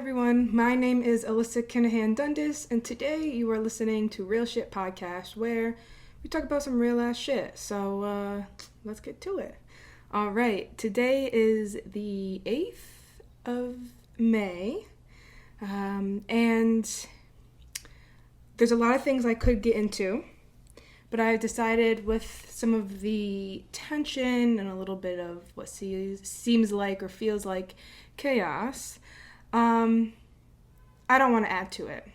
everyone, my name is Alyssa Kinahan Dundas, and today you are listening to Real Shit Podcast, where we talk about some real ass shit. So let's get to it. All right, today is the 8th of May, and there's a lot of things I could get into, but I decided with some of the tension and a little bit of what seems like or feels like chaos, I don't want to add to it.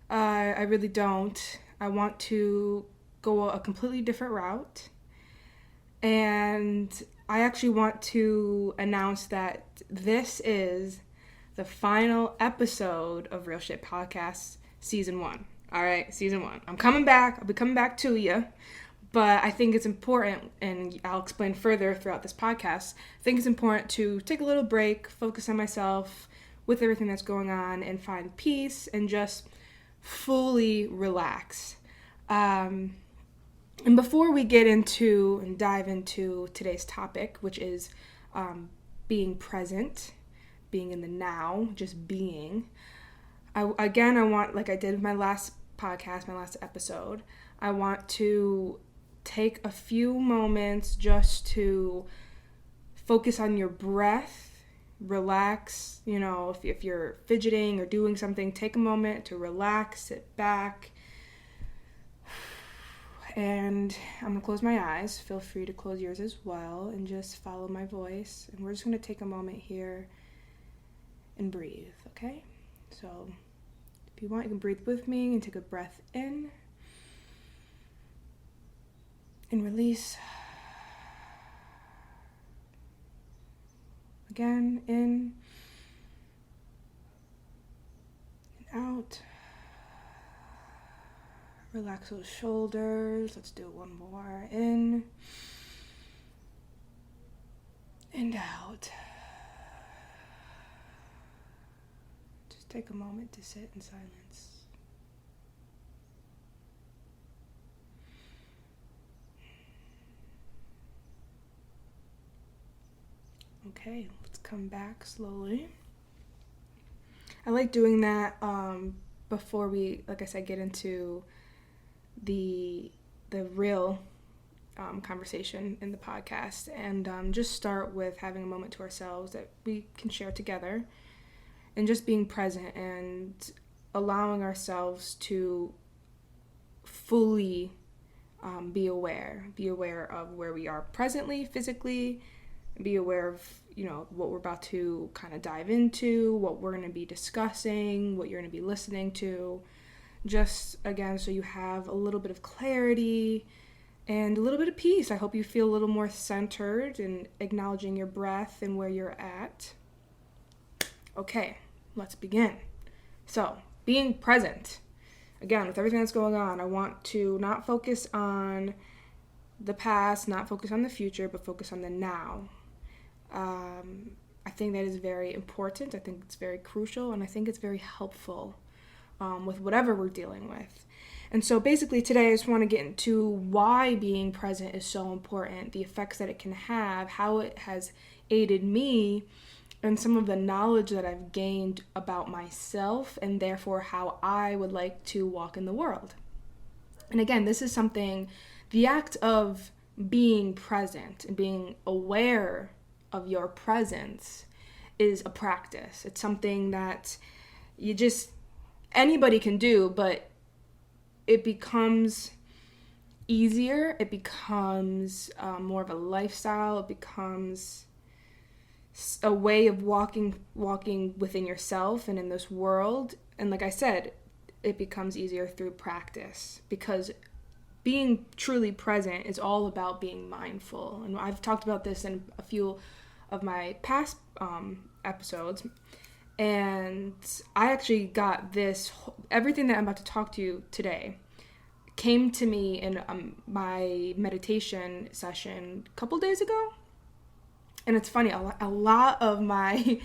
I really don't. I want to go a completely different route. And I actually want to announce that this is the final episode of Real Shit Podcast Season 1. All right, Season 1. I'm coming back. I'll be coming back to you. But I think it's important, and I'll explain further throughout this podcast, I think it's important to take a little break, focus on myself with everything that's going on, and find peace and just fully relax. And before we get into and dive into today's topic, which is being present, being in the now, just being, I want, like I did with my last podcast, my last episode, I want to take a few moments just to focus on your breath, relax. You know, if you're fidgeting or doing something, take a moment to relax, sit back. And I'm going to close my eyes. Feel free to close yours as well and just follow my voice. And we're just going to take a moment here and breathe, okay? So if you want, you can breathe with me and take a breath in and release. Again, in and out. Relax those shoulders. Let's do it one more. In and out. Just take a moment to sit in silence. Okay, let's come back slowly. I like doing that before we, like I said, get into the real conversation in the podcast, and just start with having a moment to ourselves that we can share together, and just being present and allowing ourselves to fully be aware of where we are presently, physically. Be aware of, what we're about to kind of dive into, what we're going to be discussing, what you're going to be listening to. Just, again, so you have a little bit of clarity and a little bit of peace. I hope you feel a little more centered and acknowledging your breath and where you're at. Okay, let's begin. So, being present. Again, with everything that's going on, I want to not focus on the past, not focus on the future, but focus on the now. I think that is very important. I think it's very crucial, and I think it's very helpful with whatever we're dealing with. And so basically today I just want to get into why being present is so important, the effects that it can have, how it has aided me, and some of the knowledge that I've gained about myself, and therefore how I would like to walk in the world. And again, this is something, the act of being present and being aware of your presence is a practice. It's something that anybody can do, but it becomes easier. It becomes more of a lifestyle. It becomes a way of walking within yourself and in this world. And like I said, it becomes easier through practice, because being truly present is all about being mindful. And I've talked about this in a few of my past episodes. And I actually got this, everything that I'm about to talk to you today came to me in my meditation session a couple days ago. And it's funny, a lot of my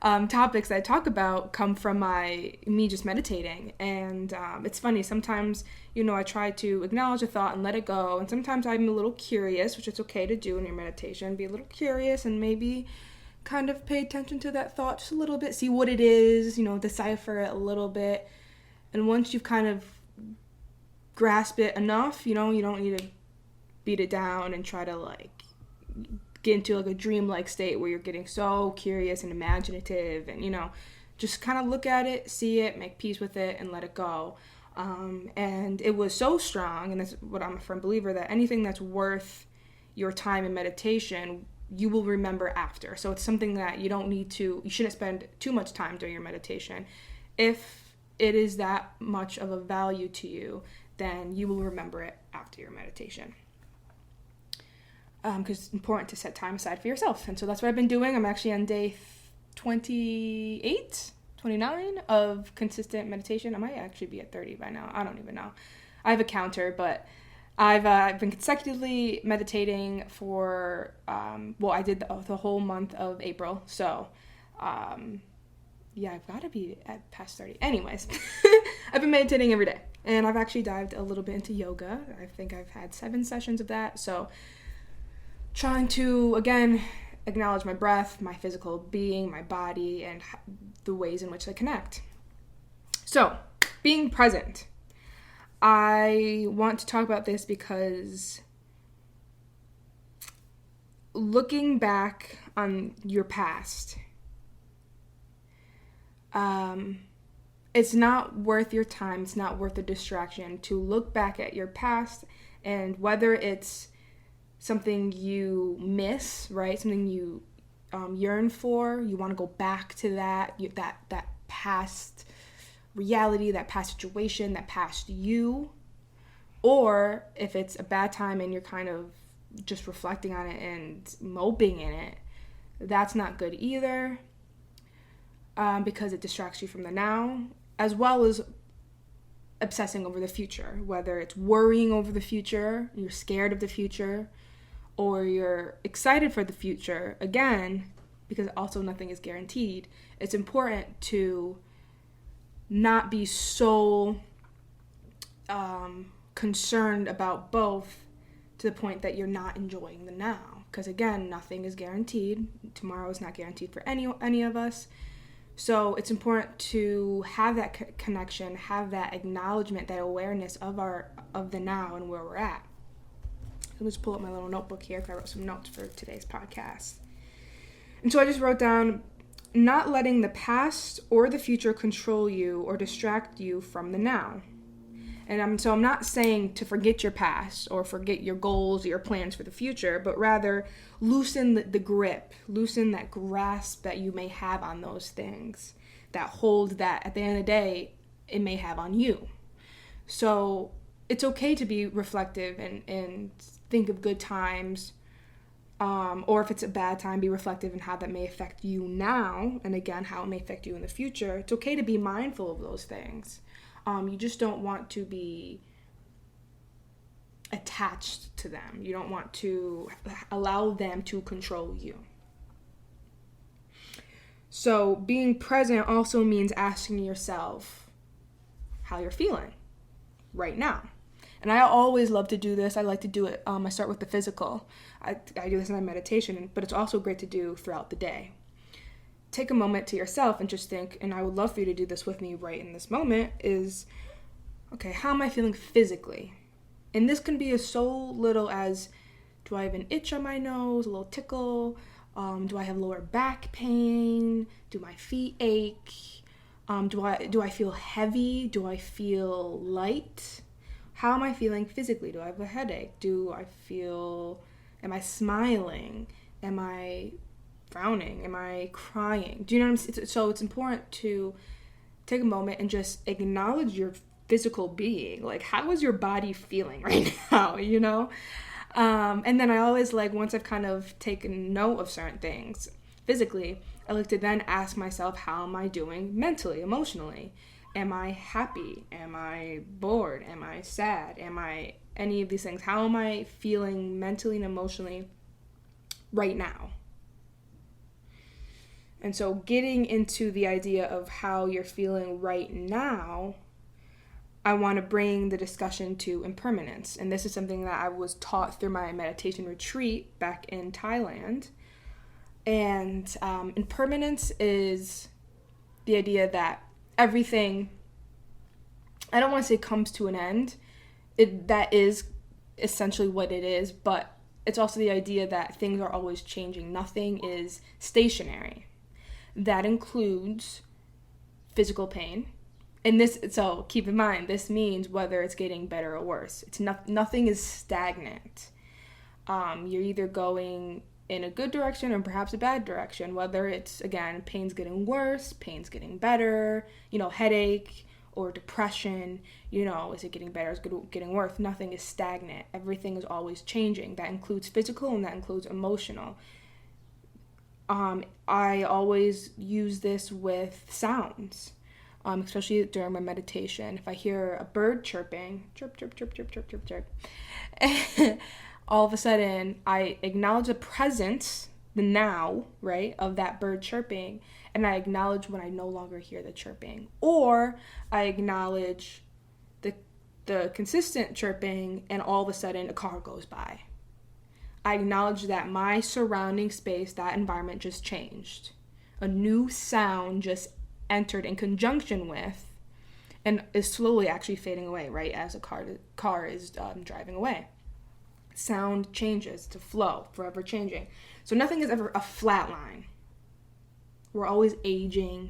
topics that I talk about come from me just meditating. And it's funny, sometimes, I try to acknowledge a thought and let it go. And sometimes I'm a little curious, which is okay to do in your meditation, be a little curious and maybe kind of pay attention to that thought just a little bit, see what it is, decipher it a little bit. And once you've kind of grasped it enough, you don't need to beat it down and try to get into a dreamlike state where you're getting so curious and imaginative and, just kind of look at it, see it, make peace with it, and let it go. And it was so strong, and that's what I'm a firm believer, that anything that's worth your time in meditation, you will remember after. So it's something that you shouldn't spend too much time during your meditation. If it is that much of a value to you, then you will remember it after your meditation. Because it's important to set time aside for yourself. And so that's what I've been doing. I'm actually on day 29 of consistent meditation. I might actually be at 30 by now. I don't even know. I have a counter, but I've been consecutively meditating for, I did the whole month of April. So, I've got to be at past 30. Anyways, I've been meditating every day. And I've actually dived a little bit into yoga. I think I've had 7 sessions of that. So, trying to, again, acknowledge my breath, my physical being, my body, and the ways in which they connect. So, being present. I want to talk about this because looking back on your past, it's not worth your time, it's not worth the distraction to look back at your past, and whether it's something you miss, right? Something you yearn for. You want to go back to that past reality, that past situation, that past you. Or if it's a bad time and you're kind of just reflecting on it and moping in it, that's not good either, because it distracts you from the now, as well as obsessing over the future, whether it's worrying over the future, you're scared of the future, or you're excited for the future. Again, because also nothing is guaranteed, it's important to not be so concerned about both to the point that you're not enjoying the now. Because again, nothing is guaranteed. Tomorrow is not guaranteed for any of us. So it's important to have that connection, have that acknowledgement, that awareness of the now and where we're at. Let me just pull up my little notebook here because I wrote some notes for today's podcast. And so I just wrote down, not letting the past or the future control you or distract you from the now. And I'm not saying to forget your past or forget your goals or your plans for the future, but rather loosen the grip, loosen that grasp that you may have on those things, that hold that at the end of the day it may have on you. So it's okay to be reflective and think of good times, or if it's a bad time, be reflective in how that may affect you now, and again, how it may affect you in the future. It's okay to be mindful of those things. You just don't want to be attached to them. You don't want to allow them to control you. So being present also means asking yourself how you're feeling right now. And I always love to do this. I like to do it. I start with the physical. I do this in my meditation, but it's also great to do throughout the day. Take a moment to yourself and just think, and I would love for you to do this with me right in this moment, is, okay, how am I feeling physically? And this can be as so little as, do I have an itch on my nose, a little tickle? Do I have lower back pain? Do my feet ache? Do I feel heavy? Do I feel light? How am I feeling physically? Do I have a headache? Am I smiling? Am I frowning? Am I crying? Do you know what I'm saying? So it's important to take a moment and just acknowledge your physical being. Like, how is your body feeling right now, And then I always, once I've kind of taken note of certain things physically, I like to then ask myself, how am I doing mentally, emotionally? Am I happy? Am I bored? Am I sad? Am I any of these things? How am I feeling mentally and emotionally right now? And so getting into the idea of how you're feeling right now, I want to bring the discussion to impermanence. And this is something that I was taught through my meditation retreat back in Thailand. And impermanence is the idea that everything, I don't want to say comes to an end. That is essentially what it is, but it's also the idea that things are always changing. Nothing is stationary. That includes physical pain. And this, so keep in mind, this means whether it's getting better or worse. It's nothing is stagnant. You're either going in a good direction or perhaps a bad direction, whether it's, again, pain's getting worse, pain's getting better, headache or depression, is it getting better, is it getting worse? Nothing is stagnant. Everything is always changing. That includes physical and that includes emotional. I always use this with sounds, especially during my meditation. If I hear a bird chirping, chirp, chirp, chirp, chirp, chirp, chirp, chirp, all of a sudden I acknowledge the presence, the now, right, of that bird chirping, and I acknowledge when I no longer hear the chirping. Or I acknowledge the consistent chirping, and all of a sudden a car goes by. I acknowledge that my surrounding space, that environment just changed. A new sound just entered in conjunction with, and is slowly actually fading away, right, as a car is driving away. Sound changes to flow, forever changing. So nothing is ever a flat line. We're always aging,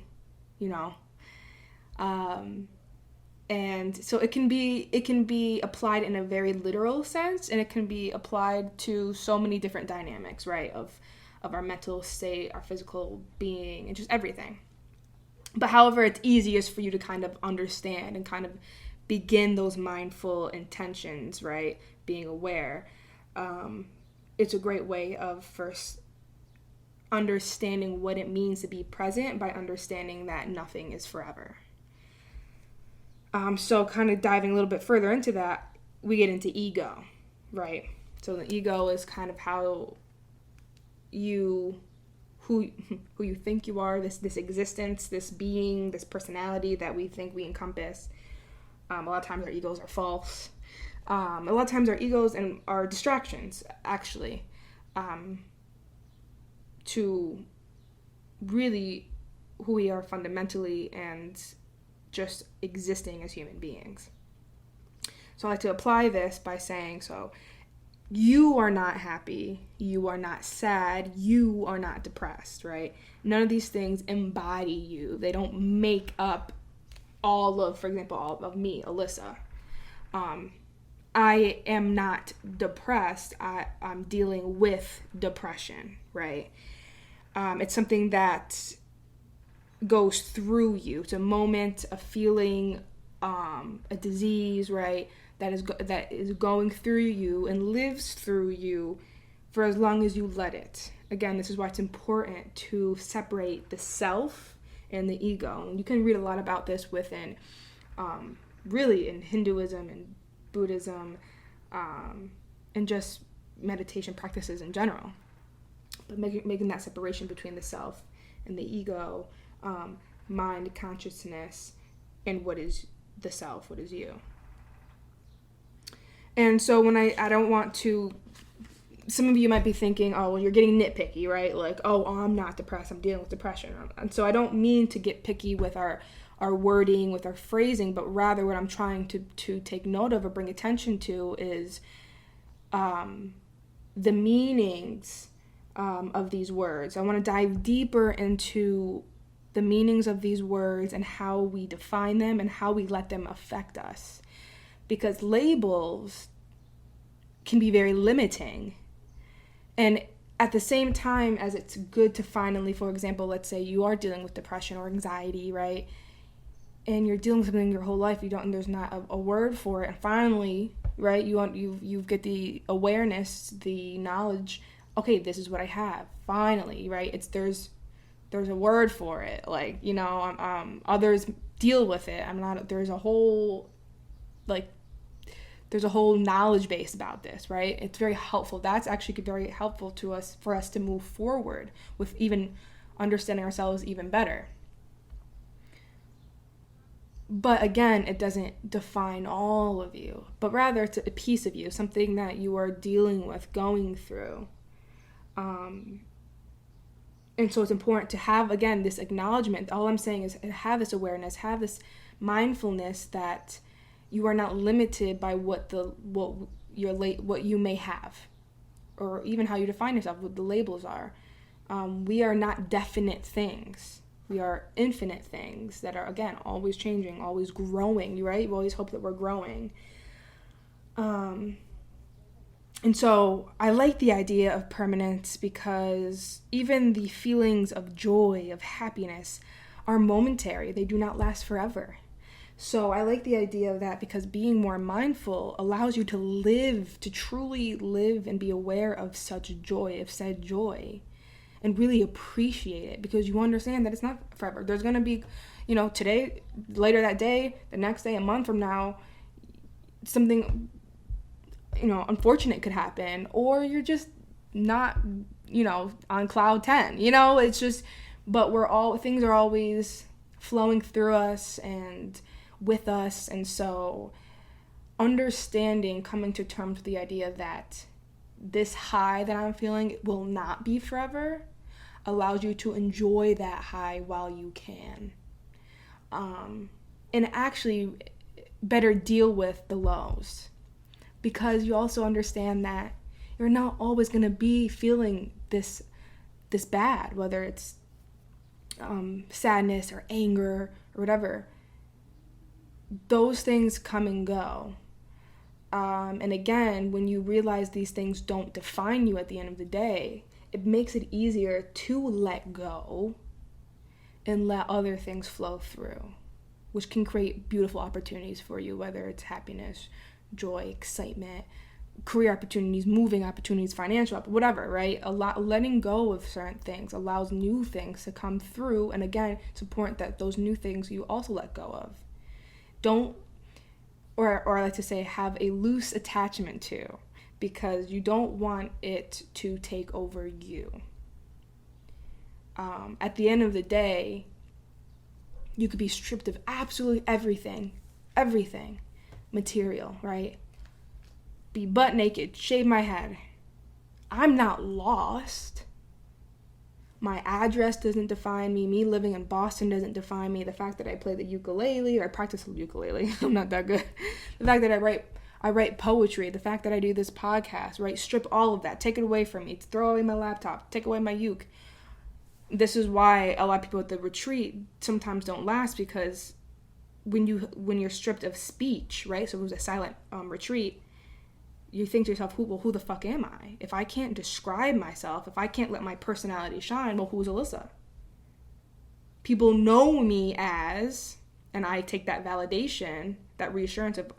and so it can be applied in a very literal sense, and it can be applied to so many different dynamics, right, of our mental state, our physical being, and just everything. But however it's easiest for you to kind of understand and kind of begin those mindful intentions, right, being aware, it's a great way of first understanding what it means to be present by understanding that nothing is forever. So kind of diving a little bit further into that, we get into ego, right? So the ego is kind of how who you think you are, this existence, this being, this personality that we think we encompass. A lot of times our egos are false. A lot of times our egos and our distractions, actually, to really who we are fundamentally and just existing as human beings. So I like to apply this by saying, so you are not happy, you are not sad, you are not depressed, right? None of these things embody you. They don't make up for example, all of me, Alyssa. I am not depressed. I'm dealing with depression, right? It's something that goes through you. It's a moment, a feeling, a disease, right? That is going through you and lives through you for as long as you let it. Again, this is why it's important to separate the self and the ego. And you can read a lot about this within, really in Hinduism and Buddhism, and just meditation practices in general. But making that separation between the self and the ego, mind, consciousness, and what is the self, what is you. And so when I don't want to, some of you might be thinking, oh, well, you're getting nitpicky, right? Like, oh, I'm not depressed, I'm dealing with depression. And so I don't mean to get picky with our wording, with our phrasing, but rather what I'm trying to take note of or bring attention to is the meanings of these words. I want to dive deeper into the meanings of these words and how we define them and how we let them affect us. Because labels can be very limiting. And at the same time as it's good to finally, for example, let's say you are dealing with depression or anxiety, right? And you're dealing with something your whole life, there's not a word for it. And finally, right, you get the awareness, the knowledge, okay, this is what I have. Finally, right? There's a word for it. Like, others deal with it. There's a whole knowledge base about this, right? It's very helpful. That's actually very helpful for us to move forward with even understanding ourselves even better. But again, it doesn't define all of you, but rather it's a piece of you, something that you are dealing with, going through. And so it's important to have, again, this acknowledgement. All I'm saying is have this awareness, have this mindfulness that you are not limited by what you may have, or even how you define yourself, what the labels are. We are not definite things. We are infinite things that are, again, always changing, always growing, right? We always hope that we're growing. And so I like the idea of permanence, because even the feelings of joy, of happiness, are momentary. They do not last forever. So I like the idea of that, because being more mindful allows you to live, to truly live and be aware of such joy, of said joy, and really appreciate it, because you understand that it's not forever. There's going to be, today, later that day, the next day, a month from now, something, unfortunate could happen, or you're just not, on cloud 10, it's just, but things are always flowing through us and with us. And so understanding, coming to terms with the idea that this high that I'm feeling will not be forever, allows you to enjoy that high while you can. And actually better deal with the lows, because you also understand that you're not always going to be feeling this bad, whether it's sadness or anger or whatever. Those things come and go. And again, when you realize these things don't define you at the end of the day, it makes it easier to let go and let other things flow through, which can create beautiful opportunities for you, whether it's happiness, joy, excitement, career opportunities, moving opportunities, financial, whatever, right? Letting go of certain things allows new things to come through. And again, it's important that those new things you also let go of. Don't, or I like to say, have a loose attachment to, because you don't want it to take over you. At the end of the day, you could be stripped of absolutely everything material, right? Be butt naked, shave my head. I'm not lost. My address doesn't define me. Me living in Boston doesn't define me. The fact that I play the ukulele, or I practice the ukulele, I'm not that good. The fact that I write poetry, the fact that I do this podcast, right? Strip all of that. Take it away from me. Throw away my laptop. Take away my uke. This is why a lot of people at the retreat sometimes don't last, because when you're stripped of speech, right? So it was a silent retreat. You think to yourself, who the fuck am I? If I can't describe myself, if I can't let my personality shine, well, who's Alyssa? People know me as, and I take that validation, that reassurance of,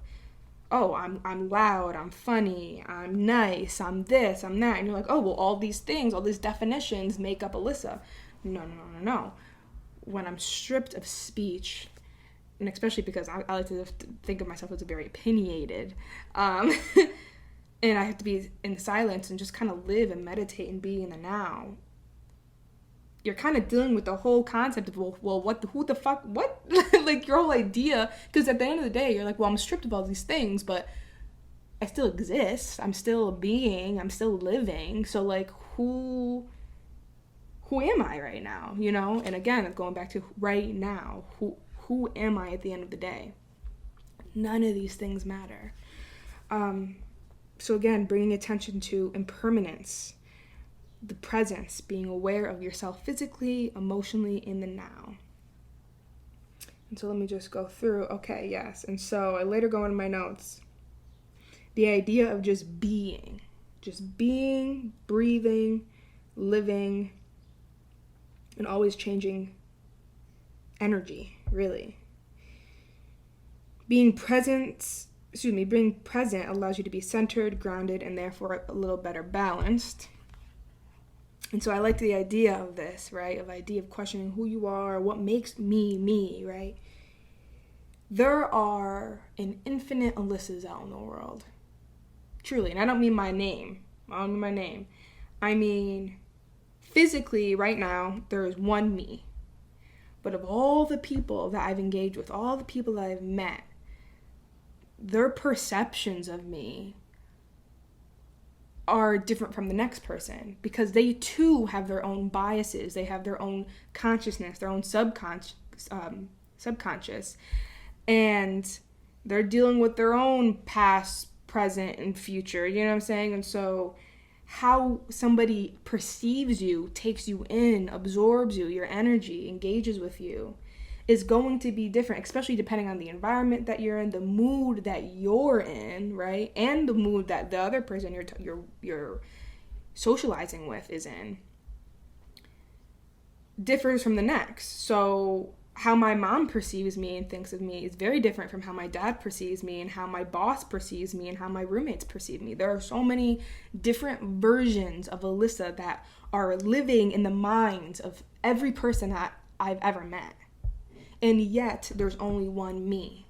oh, I'm loud, I'm funny, I'm nice, I'm this, I'm that. And you're like, oh, well, all these things, all these definitions make up Alyssa. No. When I'm stripped of speech, and especially because I like to think of myself as very opinionated, and I have to be in silence and just kind of live and meditate and be in the now, you're kind of dealing with the whole concept of, who the fuck, what? Like your whole idea, because at the end of the day, you're like, well, I'm stripped of all these things, but I still exist. I'm still a being. I'm still living. So like, who am I right now? And again, going back to right now, who am I at the end of the day? None of these things matter. So again, bringing attention to impermanence, the presence, being aware of yourself physically, emotionally, in the now. And so let me just go through. Okay, yes. And so I later go into my notes. The idea of just being, breathing, living, and always changing energy, really. Being present allows you to be centered, grounded, and therefore a little better balanced. And so I like the idea of this, right? Of idea of questioning who you are, what makes me, right? There are an infinite Alyssas out in the world. Truly. And I don't mean my name. I mean, physically, right now, there is one me. But of all the people that I've engaged with, all the people that I've met, their perceptions of me are different from the next person, because they too have their own biases. They have their own consciousness, their own subconscious, and they're dealing with their own past, present, and future. You know what I'm saying? And so how somebody perceives you, takes you in, absorbs you, your energy, engages with you, is going to be different, especially depending on the environment that you're in, the mood that you're in, right? And the mood that the other person you're socializing with is in. Differs from the next. So how my mom perceives me and thinks of me is very different from how my dad perceives me, and how my boss perceives me, and how my roommates perceive me. There are so many different versions of Alyssa that are living in the minds of every person that I've ever met. And yet there's only one me.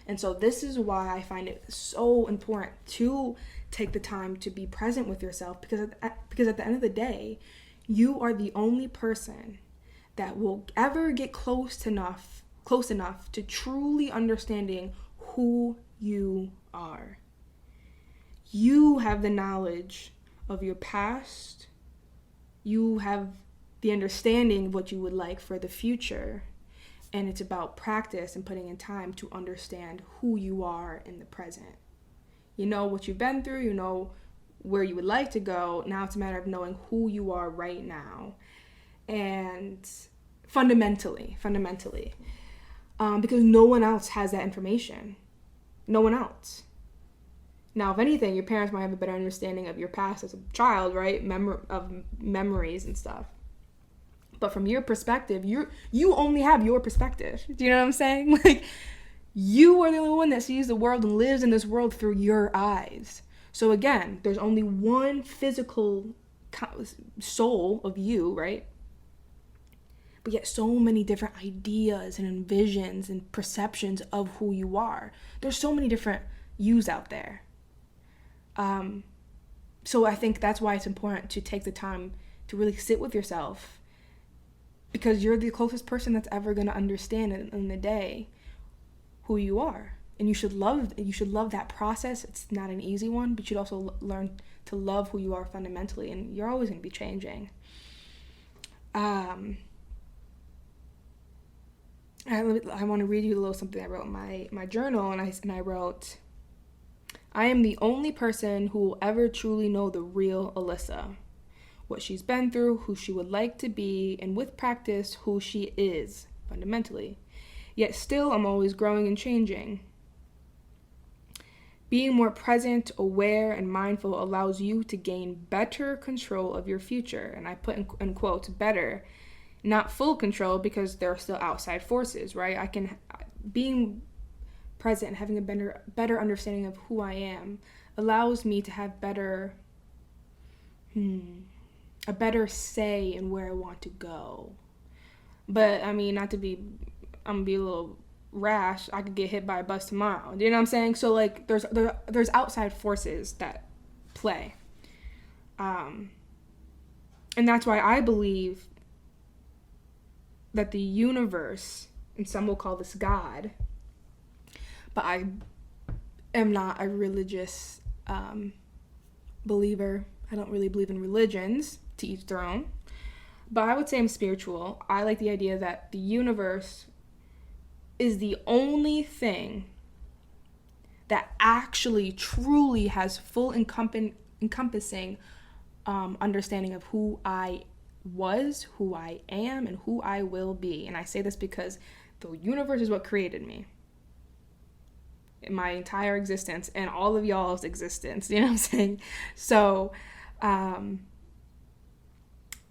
And so this is why I find it so important to take the time to be present with yourself, because at the end of the day, you are the only person that will ever get close enough to truly understanding who you are. You have the knowledge of your past. You have the understanding of what you would like for the future. And it's about practice and putting in time to understand who you are in the present. You know what you've been through, you know where you would like to go. Now it's a matter of knowing who you are right now. And fundamentally, because no one else has that information. No one else. Now, if anything, your parents might have a better understanding of your past as a child, right? Of memories and stuff. But from your perspective, you only have your perspective. Do you know what I'm saying? Like, you are the only one that sees the world and lives in this world through your eyes. So again, there's only one physical soul of you, right? But yet so many different ideas and visions and perceptions of who you are. There's so many different yous out there. So I think that's why it's important to take the time to really sit with yourself, because you're the closest person that's ever going to understand in the day who you are. And you should love that process. It's not an easy one, but you should also learn to love who you are fundamentally, and you're always going to be changing. I want to read you a little something I wrote in my journal, and I wrote, I am the only person who will ever truly know the real Alyssa, what she's been through, who she would like to be, and with practice, who she is, fundamentally. Yet still, I'm always growing and changing. Being more present, aware, and mindful allows you to gain better control of your future. And I put in quotes, better, not full control, because there are still outside forces, right? Being present and having a better understanding of who I am allows me to have a better say in where I want to go. But I mean, I'm gonna be a little rash. I could get hit by a bus tomorrow. Do you know what I'm saying? So like, there's outside forces that play, and that's why I believe that the universe, and some will call this God, but I am not a religious believer. I don't really believe in religions, to each their own. But I would say I'm spiritual. I like the idea that the universe is the only thing that actually truly has full encompassing understanding of who I was, who I am, and who I will be. And I say this because the universe is what created me, my entire existence, and all of y'all's existence. You know what I'm saying? So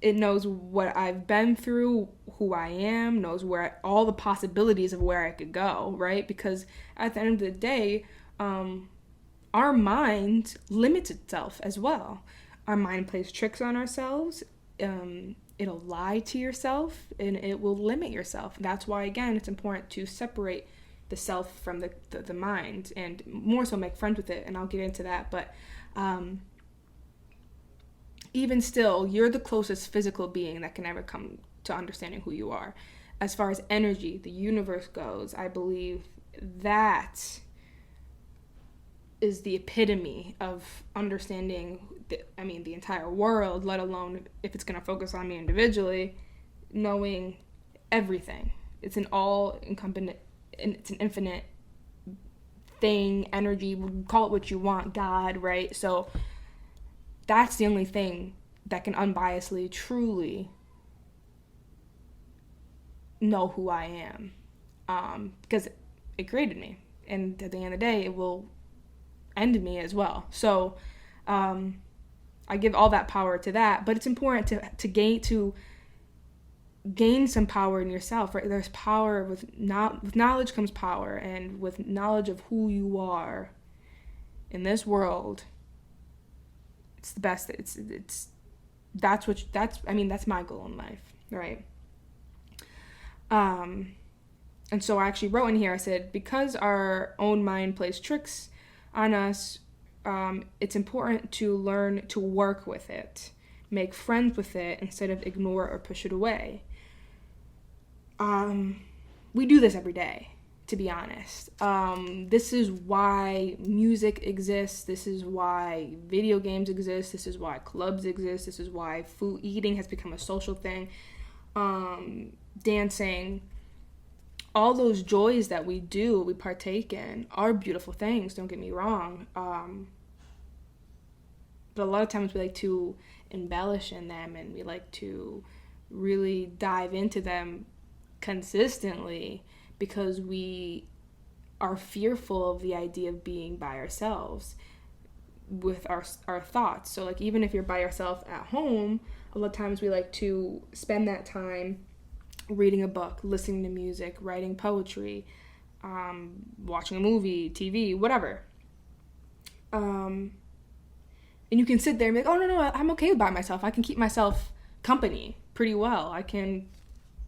it knows what I've been through, who I am, knows where all the possibilities of where I could go, right? Because at the end of the day, our mind limits itself as well. Our mind plays tricks on ourselves. It'll lie to yourself, and it will limit yourself. That's why, again, it's important to separate the self from the mind, and more so make friends with it, and I'll get into that. But even still, you're the closest physical being that can ever come to understanding who you are. As far as energy, the universe goes, I believe that is the epitome of understanding the entire world, let alone if it's going to focus on me individually, knowing everything. It's an all-encompassing, it's an infinite thing, energy, call it what you want, God, right? So that's the only thing that can unbiasedly, truly know who I am, because it created me, and at the end of the day, it will end me as well. So I give all that power to that, but it's important to gain some power in yourself, right? There's power with knowledge comes power, and with knowledge of who you are in this world, it's the best. That's my goal in life, right? And so I actually wrote in here, I said, because our own mind plays tricks on us, it's important to learn to work with it, make friends with it, instead of ignore or push it away. We do this every day, to be honest. This is why music exists. This is why video games exist. This is why clubs exist. This is why eating has become a social thing. Dancing, all those joys that we partake in are beautiful things, don't get me wrong. But a lot of times we like to embellish in them, and we like to really dive into them consistently because we are fearful of the idea of being by ourselves with our thoughts. So like, even if you're by yourself at home, a lot of times we like to spend that time reading a book, listening to music, writing poetry, watching a movie, TV, whatever. And you can sit there and be like, oh, no, I'm okay by myself. I can keep myself company pretty well. I can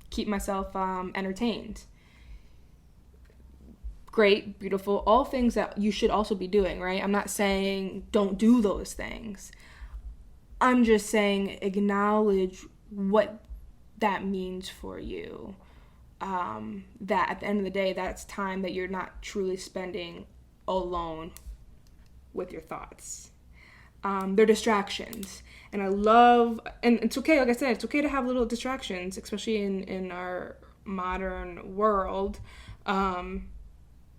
keep myself entertained. Great, beautiful, all things that you should also be doing, right? I'm not saying don't do those things. I'm just saying acknowledge what that means for you. That at the end of the day, that's time that you're not truly spending alone with your thoughts. They're distractions. And I love, and it's okay, like I said, it's okay to have little distractions, especially in our modern world.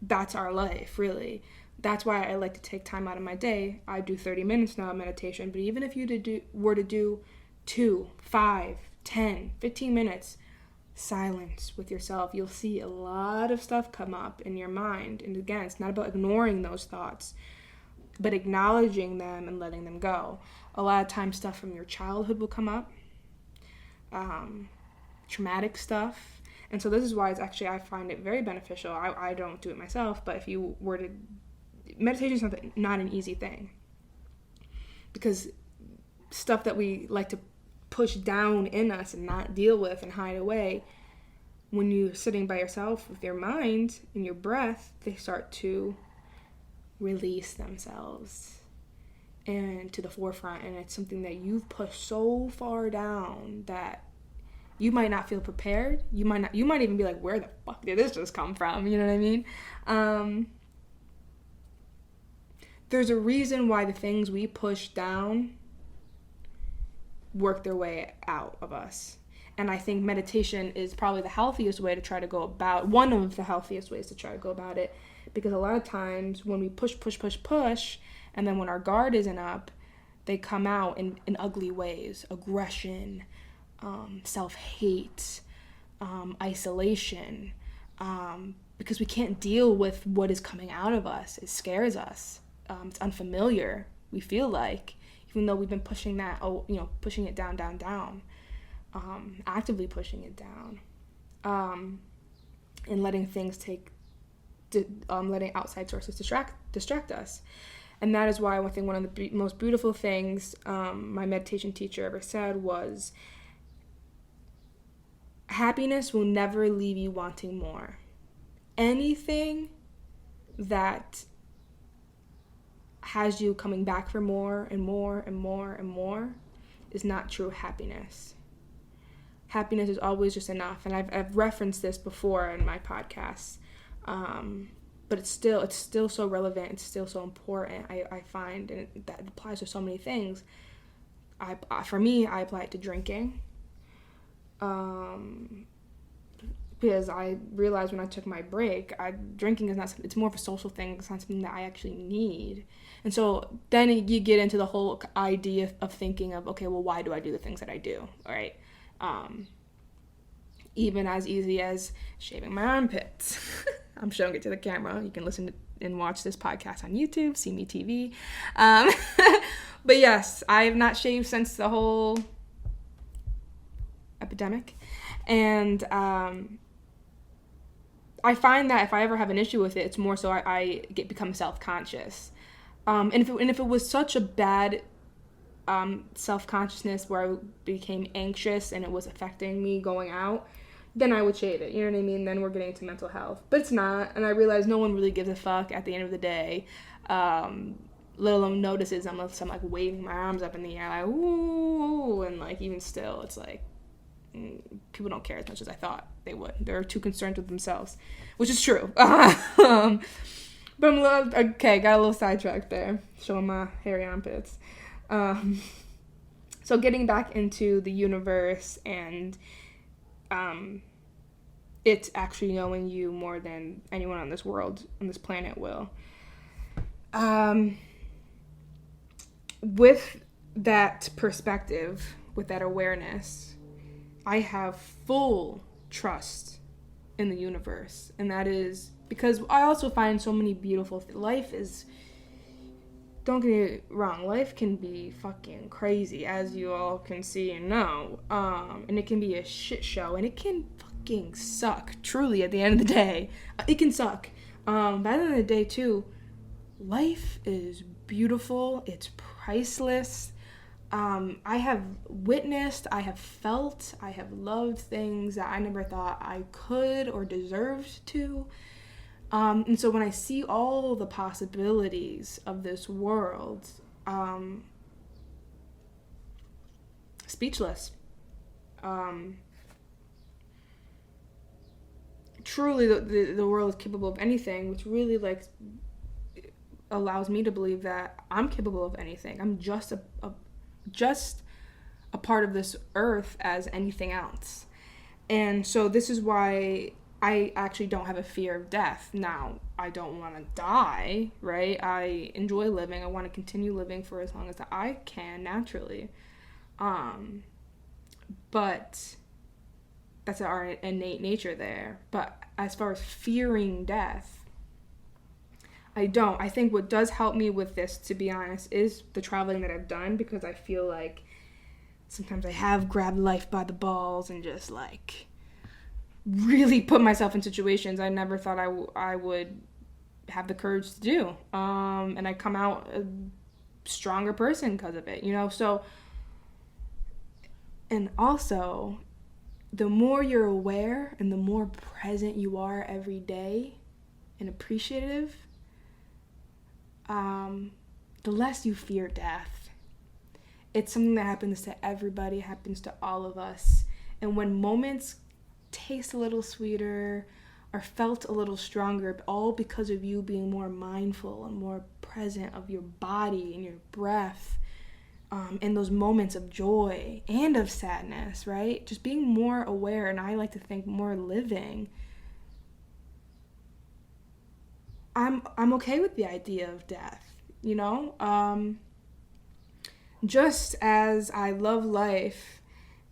That's our life, really. That's why I like to take time out of my day. I do 30 minutes now of meditation, but even if you were to do 2, 5, 10, 15 minutes silence with yourself, you'll see a lot of stuff come up in your mind. And again, it's not about ignoring those thoughts, but acknowledging them and letting them go. A lot of times stuff from your childhood will come up, traumatic stuff. And so this is why I find it very beneficial. I don't do it myself, but if you were to, meditation is not an easy thing, because stuff that we like to push down in us and not deal with and hide away, when you're sitting by yourself with your mind and your breath, they start to release themselves and to the forefront, and it's something that you've pushed so far down that you might not feel prepared. You might even be like, where the fuck did this just come from? You know what I mean? There's a reason why the things we push down work their way out of us. And I think meditation is probably the healthiest way to try to go about, one of the healthiest ways to try to go about it. Because a lot of times when we push, and then when our guard isn't up, they come out in ugly ways. Aggression, self-hate, isolation, because we can't deal with what is coming out of us. It scares us. It's unfamiliar, we feel like, even though we've been pushing that, pushing it down, actively pushing it down, and letting things letting outside sources distract us. And that is why I think one of the most beautiful things my meditation teacher ever said was, happiness will never leave you wanting more. Anything that has you coming back for more and more and more and more is not true happiness. Happiness is always just enough. And I've referenced this before in my podcasts. but it's still so relevant. It's still so important. I find, and that applies to so many things. For me, I apply it to drinking. Because I realized when I took my break, drinking is not, it's more of a social thing. It's not something that I actually need. And so then you get into the whole idea of thinking of, okay, well, why do I do the things that I do? All right. Even as easy as shaving my armpits. I'm showing it to the camera. You can listen to and watch this podcast on YouTube, see me TV. But yes, I have not shaved since the whole epidemic. And I find that if I ever have an issue with it, it's more so I become self-conscious. And if it was such a bad self-consciousness where I became anxious and it was affecting me going out, then I would shave it. You know what I mean? Then we're getting into mental health. But it's not. And I realize no one really gives a fuck at the end of the day. Let alone notices unless I'm like waving my arms up in the air like, ooh. And like even still, it's like, people don't care as much as I thought they would. They're too concerned with themselves, which is true. But I'm got a little sidetracked there, showing my hairy armpits. So getting back into the universe and it's actually knowing you more than anyone on this world, on this planet will. With that perspective, with that awareness, I have full trust in the universe. And that is because I also find so many beautiful life is, don't get me wrong, life can be fucking crazy, as you all can see and know. And it can be a shit show, and it can fucking suck, truly, at the end of the day. It can suck. But at the end of the day, too, life is beautiful. It's priceless. I have witnessed, I have felt, I have loved things that I never thought I could or deserved to. And so when I see all the possibilities of this world, speechless. Truly, the world is capable of anything, which really like allows me to believe that I'm capable of anything. I'm just a part of this earth as anything else. And so this is why I actually don't have a fear of death. Now, I don't want to die, right? I enjoy living. I want to continue living for as long as I can naturally. But that's our innate nature there. But as far as fearing death, I don't. I think what does help me with this, to be honest, is the traveling that I've done, because I feel like sometimes I have grabbed life by the balls and just like really put myself in situations I never thought I would have the courage to do. And I come out a stronger person because of it, you know? So, and also, the more you're aware and the more present you are every day and appreciative, the less you fear death. It's something that happens to everybody, happens to all of us. And when moments taste a little sweeter or felt a little stronger, all because of you being more mindful and more present of your body and your breath, in those moments of joy and of sadness, right? Just being more aware, and I like to think more living. I'm okay with the idea of death, you know? Just as I love life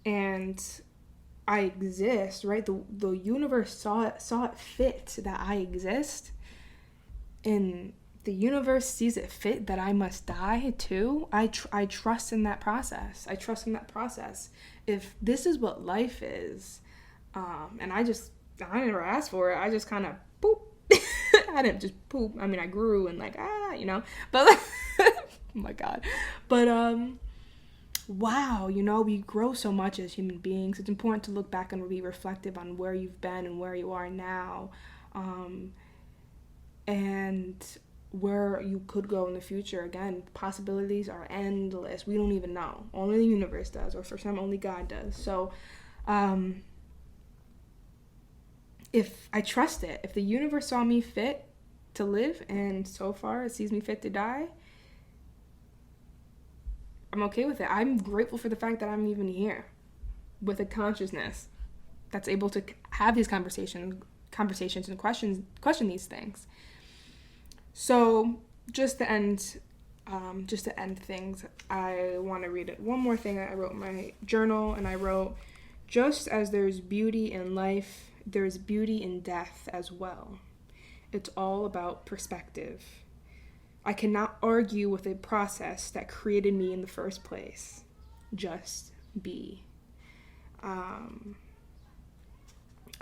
and I exist, right? The universe saw it fit that I exist, and the universe sees it fit that I must die too. I trust in that process. If this is what life is, and I never asked for it. I just kind of boop. I didn't just poop. I mean, I grew and like, you know, but like, oh my God. But, wow, you know, we grow so much as human beings. It's important to look back and be reflective on where you've been and where you are now. And where you could go in the future. Again, possibilities are endless. We don't even know. Only the universe does, or for some, only God does. So, if I trust it, if the universe saw me fit to live, and so far it sees me fit to die, I'm okay with it. I'm grateful for the fact that I'm even here with a consciousness that's able to have these conversations and question these things. So just to end things, I want to read it. One more thing I wrote in my journal, and I wrote, just as there's beauty in life, there's beauty in death as well. It's all about perspective. I cannot argue with a process that created me in the first place. Just be. I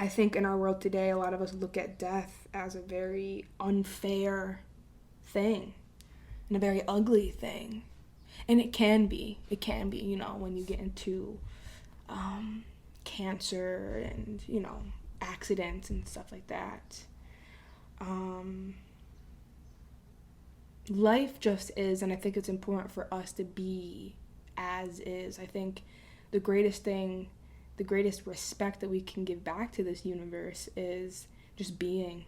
think in our world today, a lot of us look at death as a very unfair thing and a very ugly thing. And it can be, when you get into cancer and, accidents and stuff like that. Life just is, and I think it's important for us to be as is. I think the greatest respect that we can give back to this universe is just being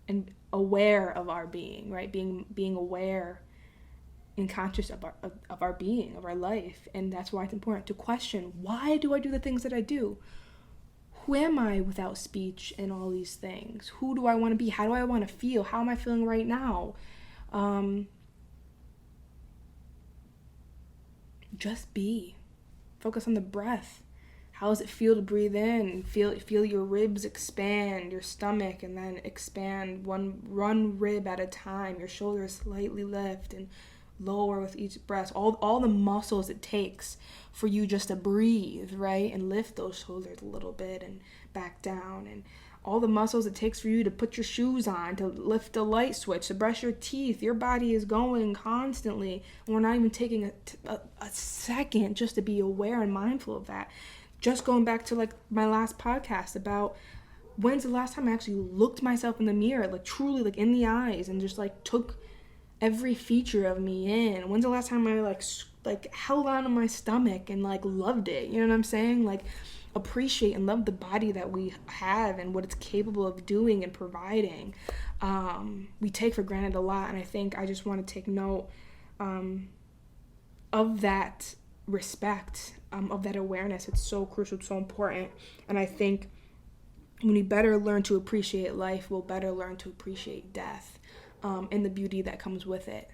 and aware of our being, right? Being aware and conscious of our being, of our life. And that's why it's important to question, why do I do the things that I do? Who am I without speech and all these things? Who do I want to be? How do I want to feel? How am I feeling right now? Just be. Focus on the breath. How does it feel to breathe in? Feel your ribs expand, your stomach, and then expand one rib at a time. Your shoulders slightly lift and lower with each breath. All the muscles it takes for you just to breathe, right? And lift those shoulders a little bit and back down. And all the muscles it takes for you to put your shoes on, to lift the light switch, to brush your teeth. Your body is going constantly. And we're not even taking a second just to be aware and mindful of that. Just going back to like my last podcast about when's the last time I actually looked myself in the mirror, like truly like in the eyes, and just like took every feature of me in. When's the last time I like held on to my stomach and like loved it? You know what I'm saying? Like appreciate and love the body that we have and what it's capable of doing and providing. We take for granted a lot, and I think I just want to take note of that respect, of that awareness. It's so crucial, it's so important. And I think when we better learn to appreciate life, we'll better learn to appreciate death, and the beauty that comes with it.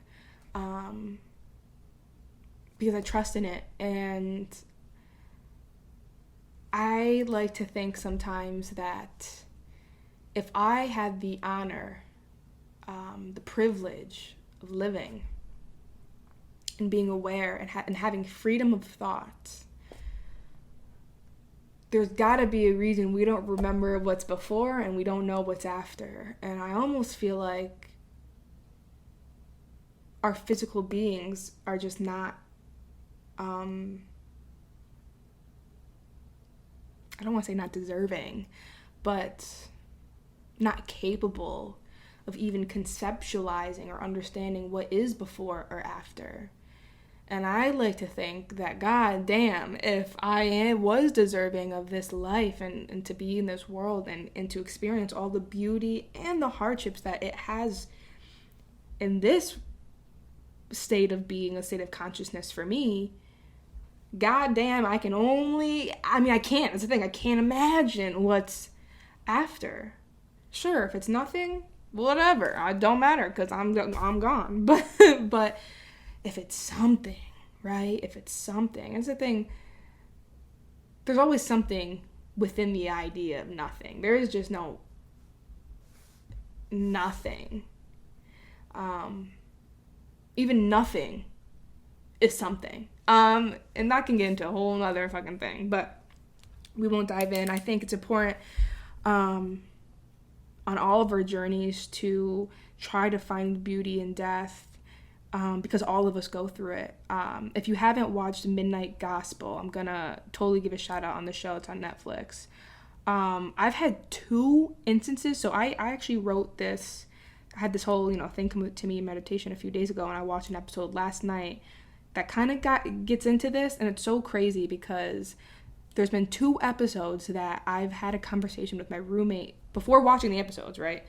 Because I trust in it. And I like to think sometimes that if I had the honor, the privilege of living and being aware and having freedom of thought, there's got to be a reason we don't remember what's before and we don't know what's after. And I almost feel like our physical beings are just not, I don't want to say not deserving, but not capable of even conceptualizing or understanding what is before or after. And I like to think that, God damn, if I was deserving of this life and to be in this world and to experience all the beauty and the hardships that it has in this state of being, a state of consciousness for me, God damn, I can't, that's the thing, I can't imagine what's after. Sure, if it's nothing, whatever, it don't matter, because I'm gone. But if it's something, right? If it's something, it's the thing, there's always something within the idea of nothing. There is just no nothing. Even nothing is something. And that can get into a whole other fucking thing, but we won't dive in. I think it's important on all of our journeys to try to find beauty in death, because all of us go through it. If you haven't watched Midnight Gospel, I'm gonna totally give a shout out on the show. It's on Netflix. I've had 2 instances. So I actually wrote this. I had this whole thing come to me in meditation a few days ago, and I watched an episode last night that kind of gets into this, and it's so crazy because there's been 2 episodes that I've had a conversation with my roommate before watching the episodes, right?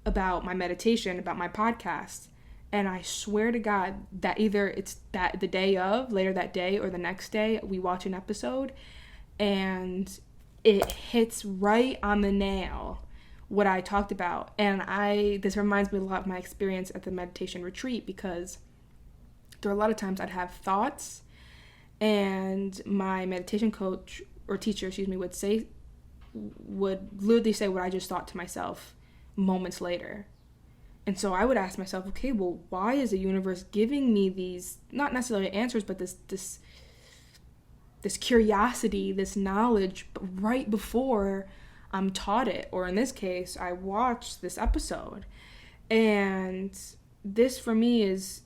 about my meditation, about my podcast. And I swear to God that either it's that the day of, later that day, or the next day, we watch an episode and it hits right on the nail what I talked about. And this reminds me a lot of my experience at the meditation retreat, because there are a lot of times I'd have thoughts and my meditation coach or teacher, would literally say what I just thought to myself moments later. And so I would ask myself, okay, well, why is the universe giving me these, not necessarily answers, but this curiosity, this knowledge right before I'm taught it? Or in this case, I watched this episode. And this for me is,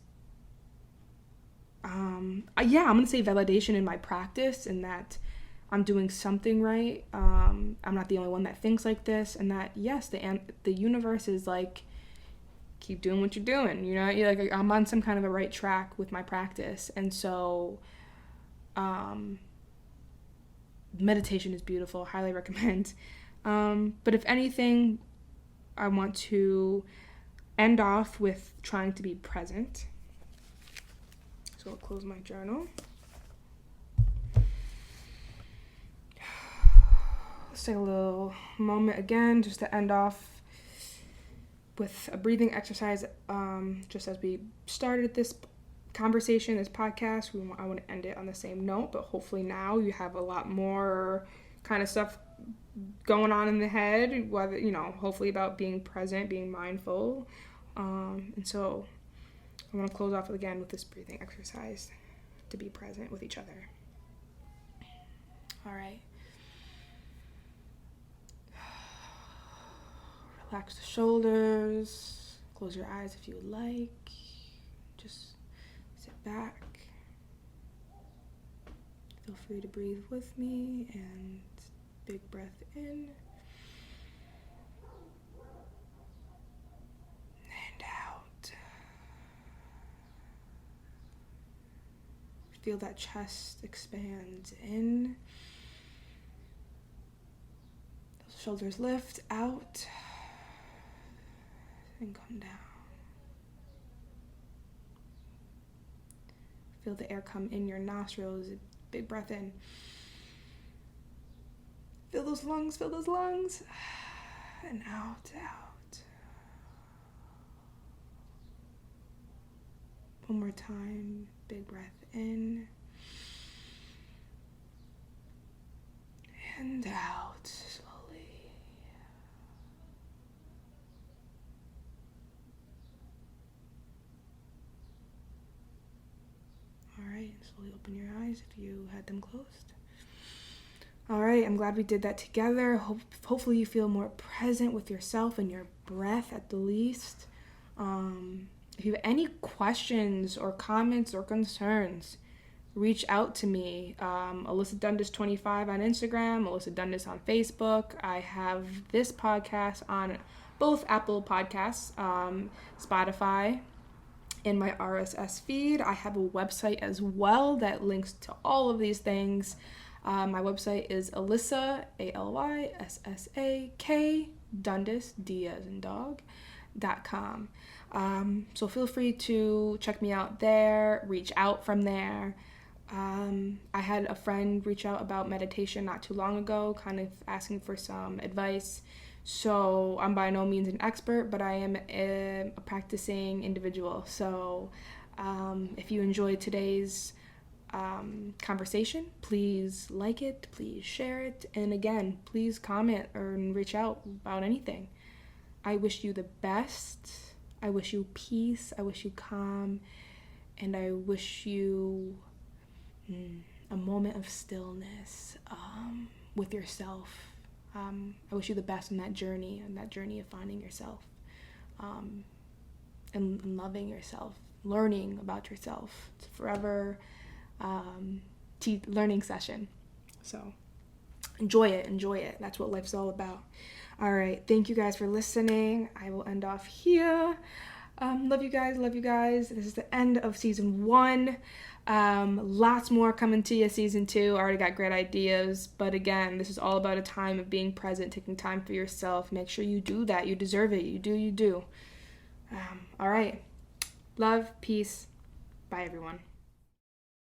I'm going to say validation in my practice, and that I'm doing something right. I'm not the only one that thinks like this, and that, yes, the universe is like, keep doing what you're doing, like I'm on some kind of a right track with my practice. And so meditation is beautiful, highly recommend. But if anything, I want to end off with trying to be present. So I'll close my journal. Let's take a little moment again just to end off with a breathing exercise. Just as we started this conversation, this podcast, I want to end it on the same note, but hopefully now you have a lot more kind of stuff going on in the head, whether, hopefully about being present, being mindful. And so I want to close off again with this breathing exercise to be present with each other. All right. Relax the shoulders. Close your eyes if you would like. Just sit back. Feel free to breathe with me, and big breath in and out. Feel that chest expand in. Those shoulders lift out and come down. Feel the air come in your nostrils. Big breath in. Feel those lungs, and out. One more time, big breath in and out slowly. All right, slowly open your eyes if you had them closed. All right, I'm glad we did that together. Hopefully you feel more present with yourself and your breath at the least. If you have any questions or comments or concerns, reach out to me. Alyssa Dundas25 on Instagram, Alyssa Dundas on Facebook. I have this podcast on both Apple Podcasts, Spotify, in my RSS feed. I have a website as well that links to all of these things. My website is Alyssa, ALYSSAK, Dundas, D as in dog, .com. So feel free to check me out there, reach out from there. I had a friend reach out about meditation not too long ago, kind of asking for some advice. So I'm by no means an expert, but I am a practicing individual. So if you enjoyed today's conversation, please like it, please share it, and again, please comment or reach out about anything. I wish you the best. I wish you peace. I wish you calm, and I wish you a moment of stillness with yourself. I wish you the best in that journey of finding yourself, and loving yourself, learning about yourself. It's forever learning session. So enjoy it. That's what life's all about. All right, thank you guys for listening. I will end off here. Love you guys. Love you guys. This is the end of season 1. Lots more coming to you season 2. I already got great ideas. But again, this is all about a time of being present, taking time for yourself. Make sure you do that. You deserve it. You do. All right. Love, peace. Bye, everyone.